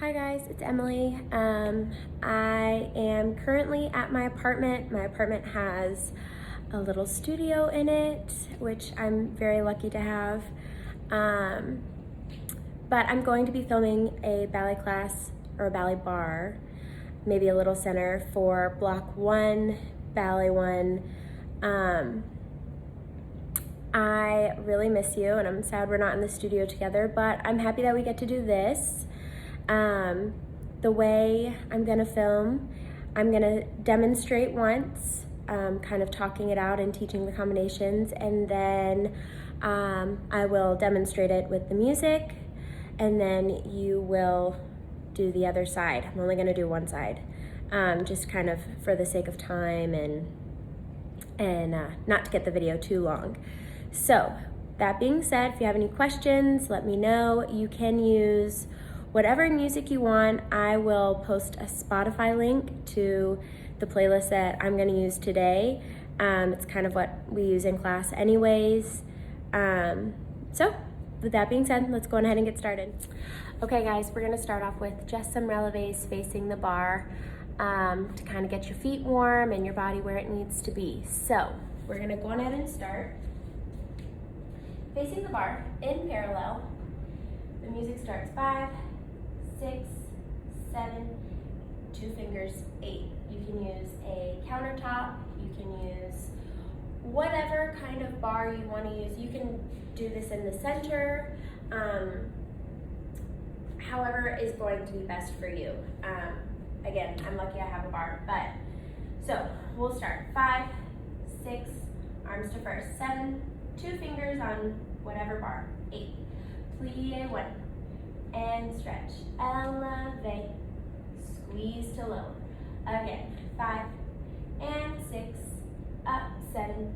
Hi guys, it's Emily. I am currently at my apartment. My apartment has a little studio in it, which I'm very lucky to have. But I'm going to be filming a ballet class or a ballet bar, maybe a little center for Block 1, Ballet 1. I really miss you and I'm sad we're not in the studio together, but I'm happy that we get to do this. The way I'm gonna film, I'm gonna demonstrate once, kind of talking it out and teaching the combinations, and then I will demonstrate it with the music, and then you will do the other side. I'm only gonna do one side, just kind of for the sake of time and not to get the video too long. So that being said, if you have any questions, let me know. You can use whatever music you want. I will post a Spotify link to the playlist that I'm gonna use today. It's kind of what we use in class anyways. So with that being said, let's go ahead and get started. Okay guys, we're gonna start off with just some releves facing the bar to kind of get your feet warm and your body where it needs to be. So we're gonna go ahead and start facing the bar in parallel. The music starts 5, 6, 7, 2 fingers, 8. You can use a countertop, you can use whatever kind of bar you want to use. You can do this in the center, however is going to be best for you. Again, I'm lucky I have a bar, but so we'll start 5, 6, arms to first, 7, 2 fingers on whatever bar, 8, plie 1, and stretch, elevate, squeeze to lower, again, 5, and 6, up, 7,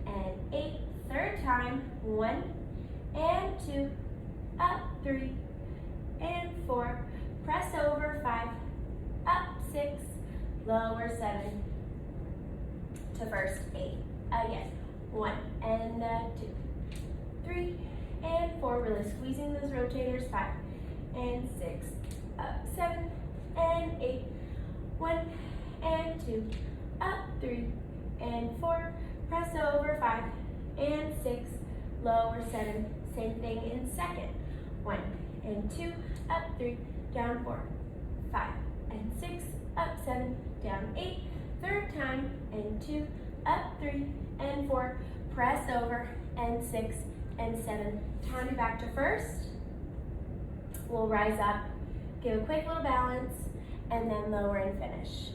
and 8, third time, 1, and 2, up, 3, and 4, press over, 5, up, 6, lower, 7, to first, 8, again, 1, and 2, 3, and 4, really squeezing those rotators, 5, and 6, up, 7, and 8, 1, and 2, up, 3, and 4, press over, 5, and 6, lower, 7, same thing in second, 1, and 2, up, 3, down, 4, 5, and 6, up, 7, down, 8, third time, and 2, up, 3, and 4, press over, and 6, and 7, time you back to first. We'll rise up, give a quick little balance, and then lower and finish.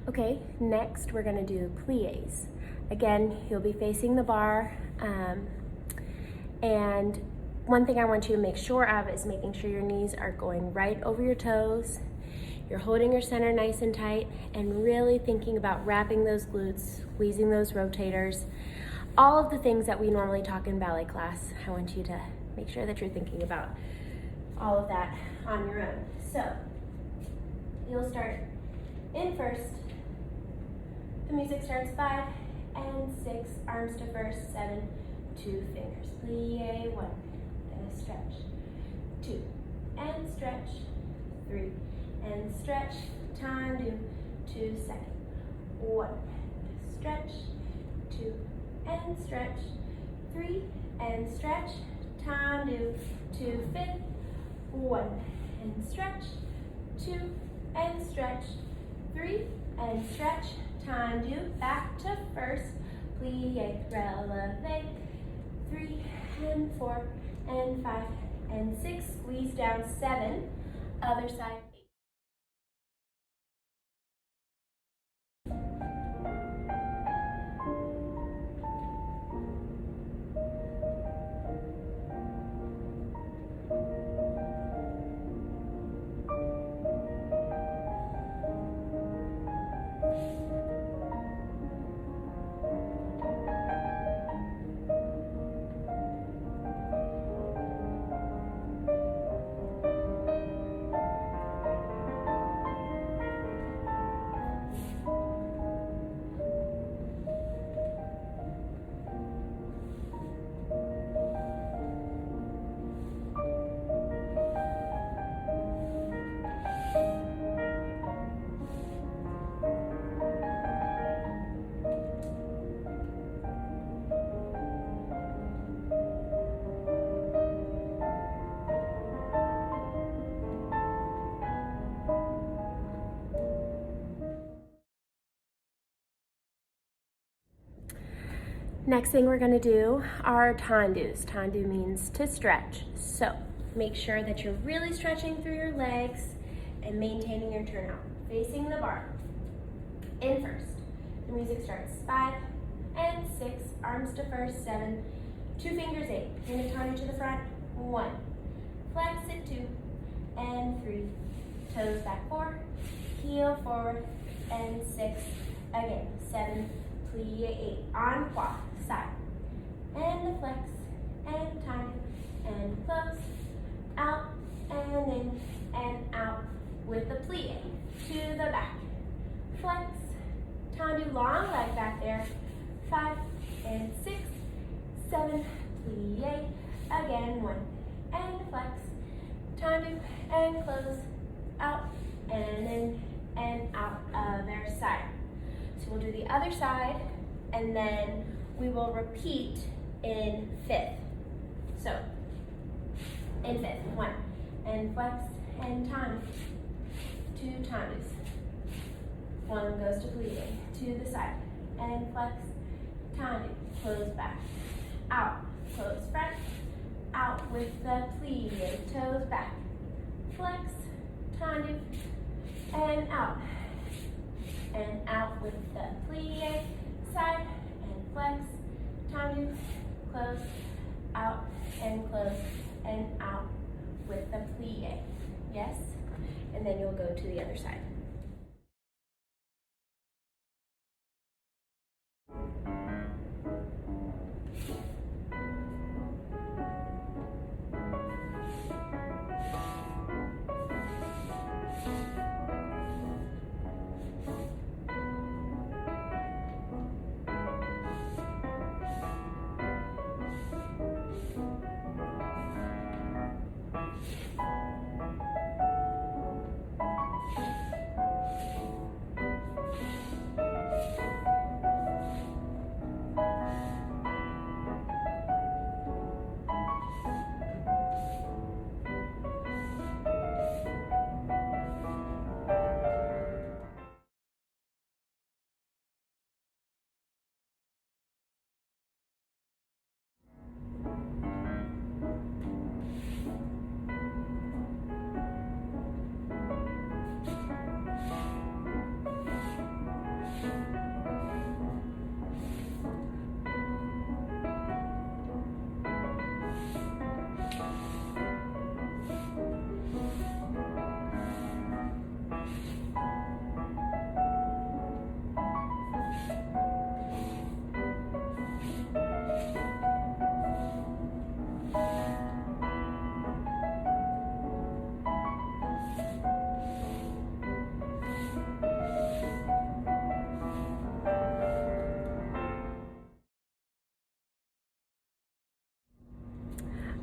Okay, next we're gonna do plies. Again, you'll be facing the bar, and one thing I want you to make sure of is making sure your knees are going right over your toes. You're holding your center nice and tight and really thinking about wrapping those glutes, squeezing those rotators, all of the things that we normally talk in ballet class. I want you to make sure that you're thinking about all of that on your own. So you'll start in first. The music starts 5 and 6, arms to first, 7, 2 fingers. Plie, 1, and a stretch, 2, and stretch, 3, and stretch, tendu, 2 second, 1, stretch, 2, and stretch, 3, and stretch, tendu, 2 fifth, 1, and stretch, 2, and stretch, 3, and stretch, tendu, back to first, plie, releve, 3, and 4, and 5, and 6, squeeze down, 7, other side, 8. Next thing we're going to do are tendus. Tendu means to stretch. So make sure that you're really stretching through your legs and maintaining your turnout. Facing the bar. In first. The music starts 5 and 6, arms to first, 7, 2 fingers, 8. Bring the tendu to the front, 1. Flex it, 2, and 3. Toes back, 4. Heel forward, and 6. Again, 7. Plie, 8. En croix, side. And the flex, and tendu, and close. Out, and in, and out with the plie. To the back. Flex, tendu, long leg back there. 5 and 6, 7, plie. Again, 1. And flex, tendu, and close. Out, and in, and out. Other side. So we'll do the other side, and then we will repeat in fifth. So, in fifth, 1, and flex, and tendu, 2 tendus. 1 goes to plie, to the side, and flex, tendu, close back, out, close front, out with the plie, toes back, flex, tendu, and out with the plie, side, and flex, tendu, close, out, and close, and out with the plie. Yes? And then you'll go to the other side.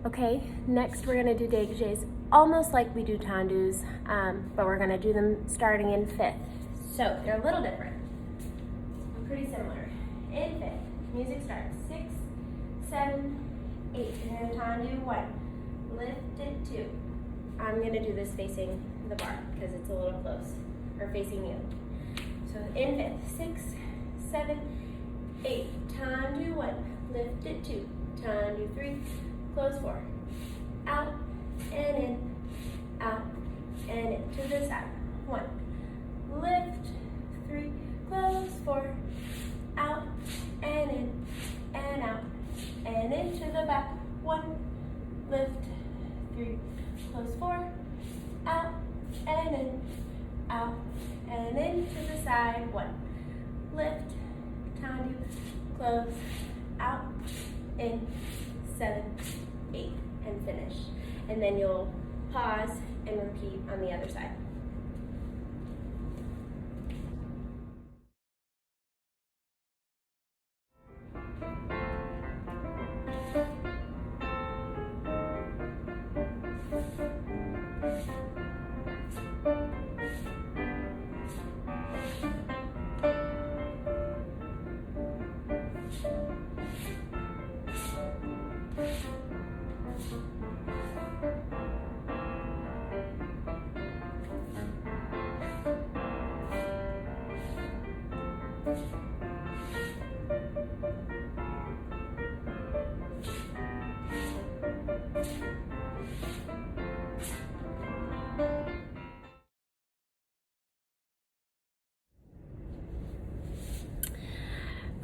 Okay, next we're gonna do dégagés, almost like we do tendus, but we're gonna do them starting in fifth. So they're a little different, pretty similar. In fifth, music starts, 6, 7, 8. You're gonna tendu 1, lift it 2. I'm gonna do this facing the bar because it's a little close, or facing you. So in fifth, 6, 7, 8, tendu 1, lift it 2, tendu 3, close 4, out and in, out and in, to the side, 1, lift, 3, close 4, out and in, and out, and into the back, 1, lift, 3, close 4, out and in, out and into the side, 1, lift, tendu, close, out, in, 7, 8, and finish. And then you'll pause and repeat on the other side.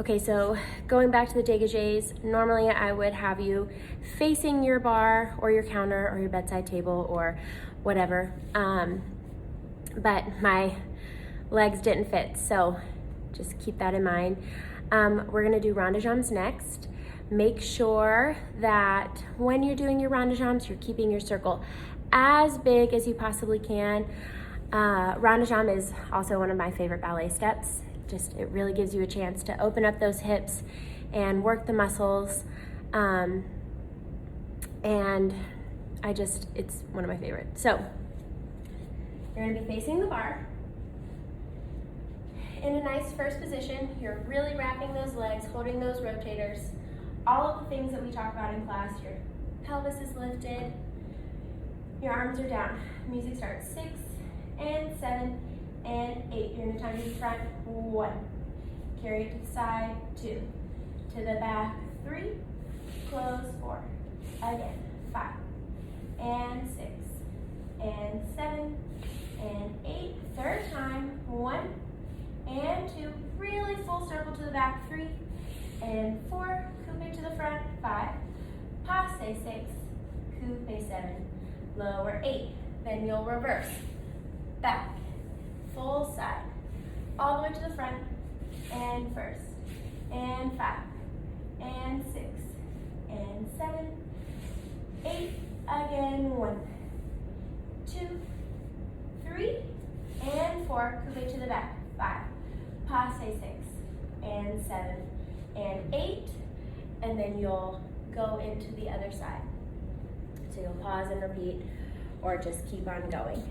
Okay, so going back to the dégagés, normally I would have you facing your bar or your counter or your bedside table or whatever, but my legs didn't fit, so just keep that in mind. We're gonna do rond de jambes next. Make sure that when you're doing your rond de jambes, you're keeping your circle as big as you possibly can. Rond de jambe is also one of my favorite ballet steps. It really gives you a chance to open up those hips and work the muscles. And it's one of my favorites. So you're gonna be facing the bar. In a nice first position, you're really wrapping those legs, holding those rotators, all of the things that we talk about in class. Your pelvis is lifted, your arms are down. Music starts, 6 and 7 and 8. You're gonna time to the front, 1. Carry it to the side, 2. To the back, 3. Close, 4. Again, 5 and 6 and 7 and 8. Third time, 1 and 2. Really full circle to the back, 3 and 4. Coupe to the front, 5. Passe, 6. Coupe, 7. Lower, 8. Then you'll reverse. Back. Full side, all the way to the front, and first, and 5, and 6, and 7, 8, again, 1, 2, 3, and 4, coupe to the back, 5, passe, 6, and 7, and 8, and then you'll go into the other side. So you'll pause and repeat, or just keep on going.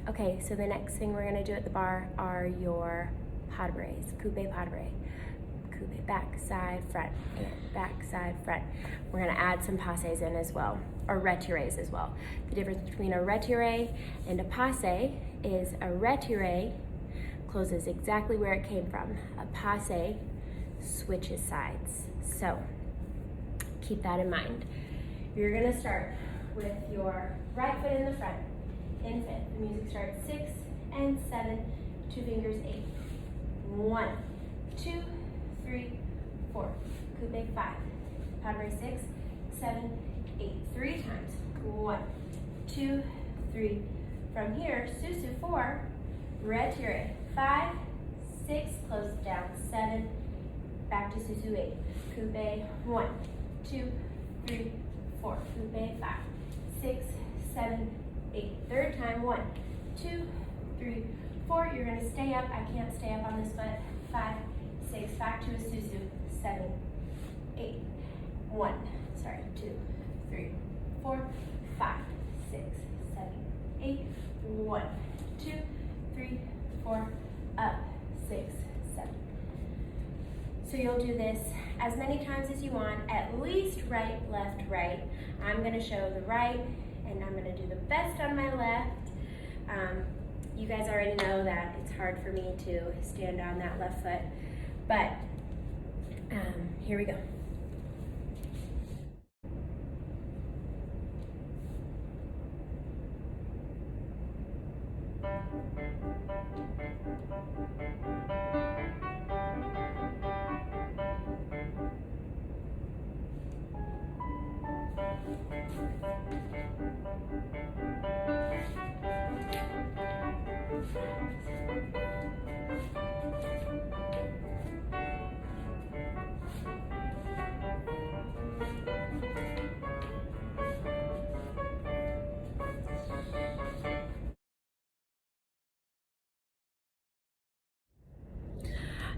Okay, so the next thing we're gonna do at the bar are your pas de bras, coupe pas de bras. coupe, back, side, front, back, side, front. We're gonna add some passes in as well, or retires as well. The difference between a retire and a passe is a retire closes exactly where it came from. A passe switches sides. So keep that in mind. You're gonna start with your right foot in the front, in fifth. The music starts 6 and 7, 2 fingers, 8. 1, 2, 3, 4. Coupe 5. Padre 6, 7, 8. 3 times. 1, 2, 3. From here, Susu 4, retire. 5, 6, close it down. 7, back to Susu 8. Coupe 1, 2, 3, 4. Coupe 5, 6, 7, 8. Third time. 1, 2, 3, 4. You're going to stay up. I can't stay up on this foot. 5, 6. Back to a Susu. 7, 8. 1. Sorry. 2, 3, 4, 5, 6, 7, 8. 1, 2, 3, 4. Up. 6, 7. So you'll do this as many times as you want, at least right, left, right. I'm going to show the right, and I'm going to do the best on my left. You guys already know that it's hard for me to stand on that left foot, but here we go.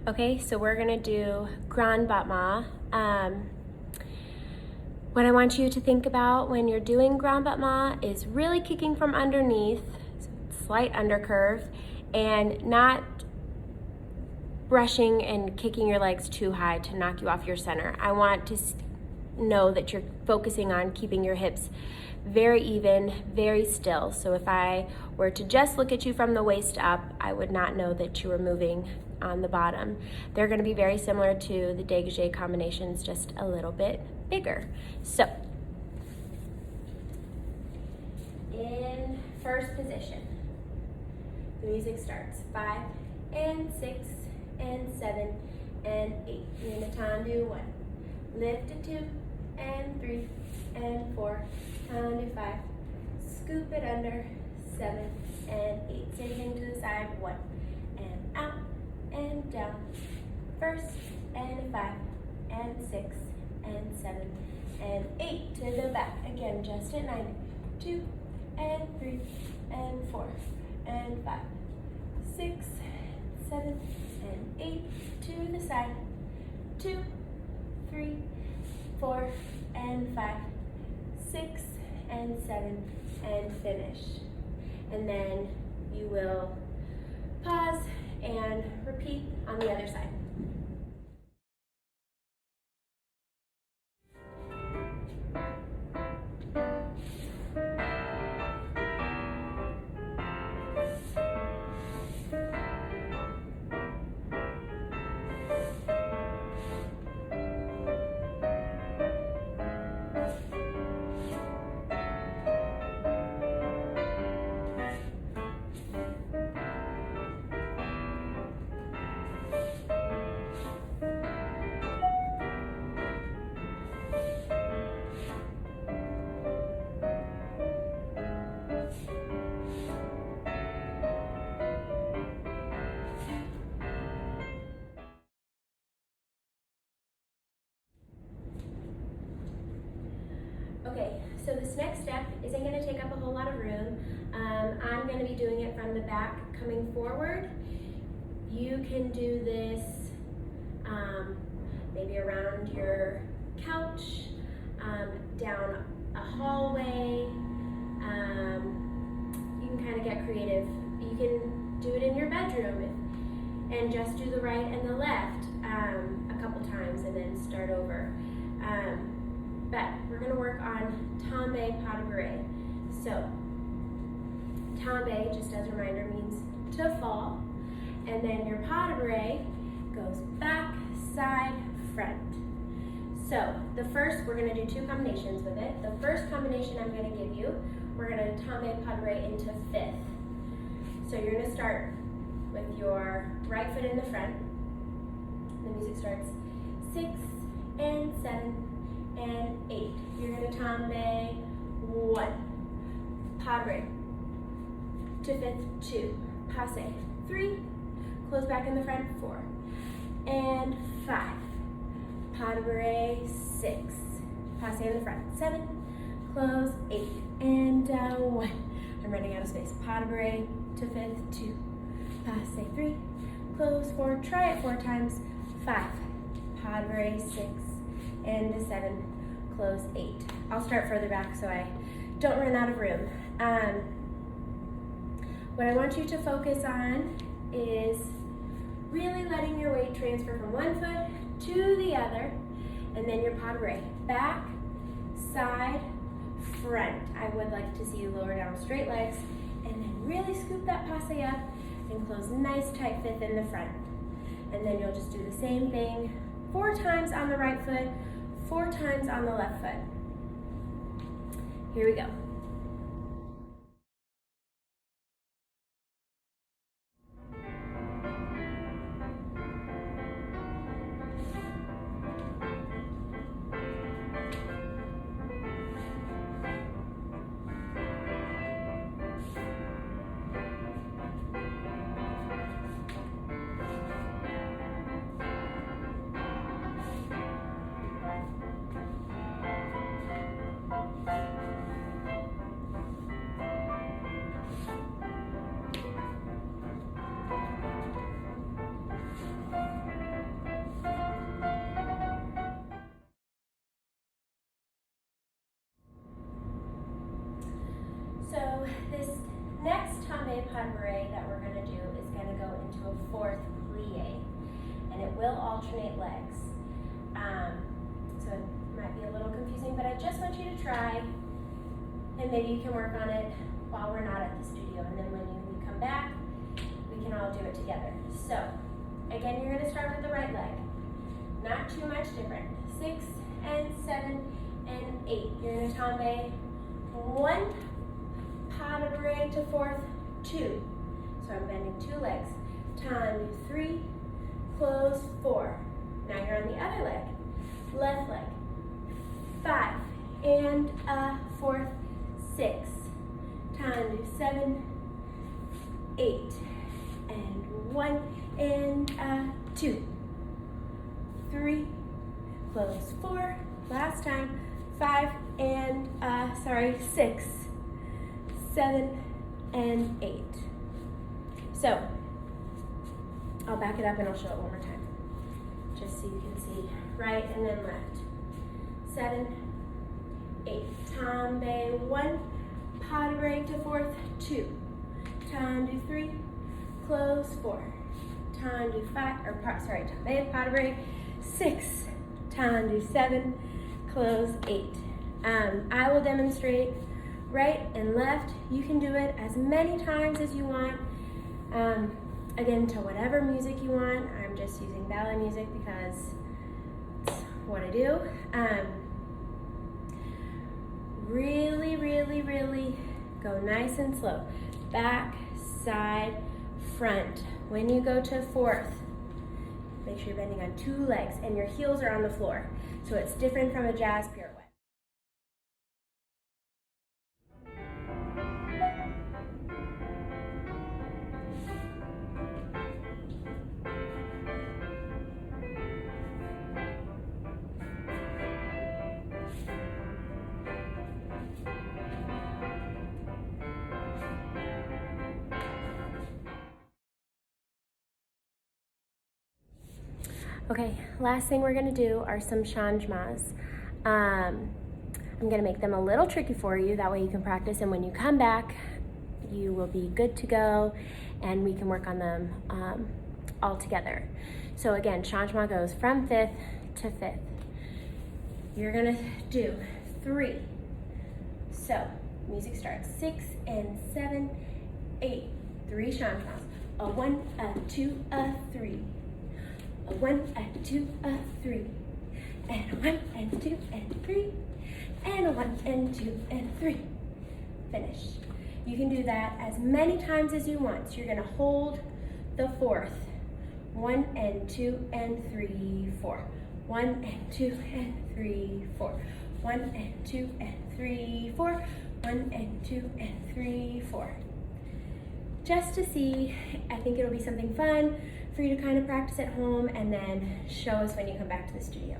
Okay, so we're gonna do grand battement. What I want you to think about when you're doing grand battement is really kicking from underneath, slight undercurve, and not brushing and kicking your legs too high to knock you off your center. I want to know that you're focusing on keeping your hips very even, very still. So if I were to just look at you from the waist up, I would not know that you were moving on the bottom. They're going to be very similar to the dégagé combinations, just a little bit bigger. So in first position, the music starts 5 and 6 and 7 and 8. You're going to tendu 1, lift to 2 and 3 and 4, tendu 5, scoop it under 7 and 8. Same thing to the side, 1 and out and down. First and 5 and 6 and 7 and 8 to the back. Again, just at 9. 2 and 3 and 4 and 5, 6, 7 and 8 to the side. 2, 3, 4 and 5, 6 and 7 and finish. And then you will pause and repeat on the other side. Okay, so this next step isn't going to take up a whole lot of room. I'm going to be doing it from the back coming forward. You can do this maybe around your couch, down a hallway. You can kind of get creative. You can do it in your bedroom and just do the right and the left a couple times and then start over. But we're gonna work on tombe pas de bourrée. So, tombe, just as a reminder, means to fall. And then your pas de bourrée goes back, side, front. So, the first, we're gonna do two combinations with it. The first combination I'm gonna give you, we're gonna tombe pas de bourrée into fifth. So you're gonna start with your right foot in the front. The music starts 6 and 7 and 8. You're gonna tombe 1, pas de bourrée, to fifth 2, passe 3, close back in the front 4, and 5, pas de bourrée 6, passe in the front 7, close 8, and 1. I'm running out of space. Pas de bourrée to fifth 2, passe 3, close 4, try it 4 times, 5, pas de bourrée 6, and 7, close 8. I'll start further back so I don't run out of room. What I want you to focus on is really letting your weight transfer from one foot to the other, and then your pas de bourrée. Back, side, front. I would like to see you lower down straight legs, and then really scoop that passe up and close nice tight fifth in the front. And then you'll just do the same thing 4 times on the right foot, 4 times on the left foot. Here we go. So this next tombe pas de bourrée that we're going to do is going to go into a 4th plie, and it will alternate legs. So it might be a little confusing, but I just want you to try, and maybe you can work on it while we're not at the studio, and then when we come back, we can all do it together. So again, you're going to start with the right leg, not too much different. 6 and 7 and 8. You're going to tombe 1, pas de bourrée to 4th 2. So I'm bending 2 legs. Tombe 3, close 4. Now you're on the other leg. Left leg. 5 and 4th 6. Tombe 7, 8 and 1 and 2, 3, close 4. Last time. 5 and 6, 7 and 8. So I'll back it up and I'll show it one more time, just so you can see right and then left. 7, 8. Tombe 1, pas de bourrée to 4th 2. Tombe 3, close 4. Tombe 5, tombe pas de bourrée 6. Tombe 7, close 8. I will demonstrate right and left. You can do it as many times as you want. Again, to whatever music you want. I'm just using ballet music because it's what I do. Really, really, really go nice and slow. Back, side, front. When you go to 4th, make sure you're bending on 2 legs and your heels are on the floor. So it's different from a jazz pirouette. Okay, last thing we're gonna do are some changements. I'm gonna make them a little tricky for you, that way you can practice, and when you come back, you will be good to go, and we can work on them all together. So again, changement goes from 5th to 5th. You're gonna do 3. So music starts 6 and 7, 8, 3 changements. A 1, a 2, a 3. A 1, a 2, a 3. And a 1 and 2 and 3. And a 1 and 2 and 3. Finish. You can do that as many times as you want. So you're gonna hold the 4th. 1 and 2 and 3, 4. 1 and 2 and 3, 4. 1 and 2 and 3, 4. 1 and 2 and 3, 4. Just to see, I think it'll be something fun for you to kind of practice at home and then show us when you come back to the studio.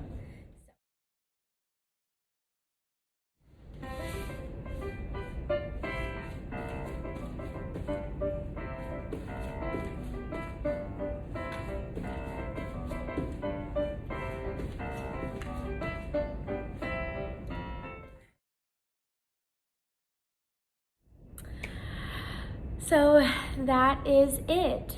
So that is it.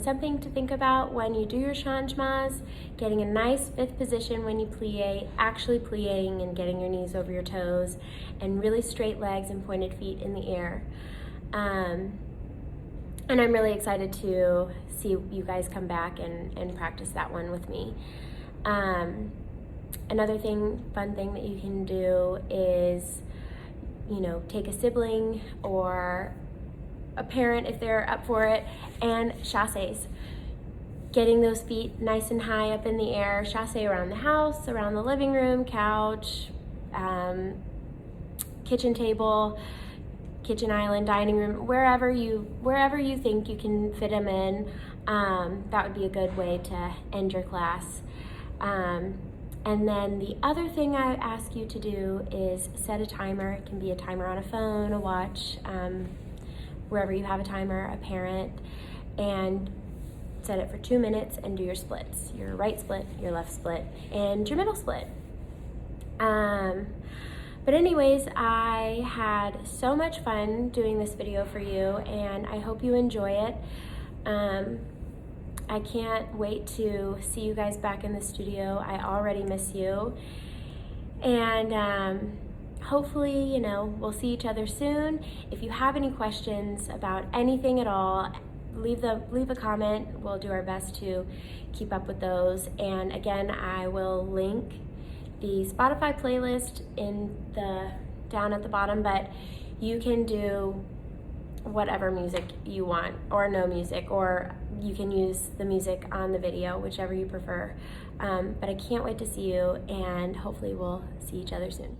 Something to think about when you do your changements, getting a nice 5th position when you plie, actually plieing and getting your knees over your toes, and really straight legs and pointed feet in the air. And I'm really excited to see you guys come back and practice that one with me. Another fun thing that you can do is, take a sibling or a parent if they're up for it, and chasses. Getting those feet nice and high up in the air, chasse around the house, around the living room, couch, kitchen table, kitchen island, dining room, wherever you think you can fit them in. That would be a good way to end your class. And then the other thing I ask you to do is set a timer. It can be a timer on a phone, a watch, wherever you have a timer, a parent, and set it for 2 minutes and do your splits. Your right split, your left split, and your middle split. But anyways, I had so much fun doing this video for you, and I hope you enjoy it. I can't wait to see you guys back in the studio. I already miss you. And hopefully, we'll see each other soon. If you have any questions about anything at all, leave a comment. We'll do our best to keep up with those. And again, I will link the Spotify playlist down at the bottom, but you can do whatever music you want, or no music, or you can use the music on the video, whichever you prefer. But I can't wait to see you, and hopefully we'll see each other soon.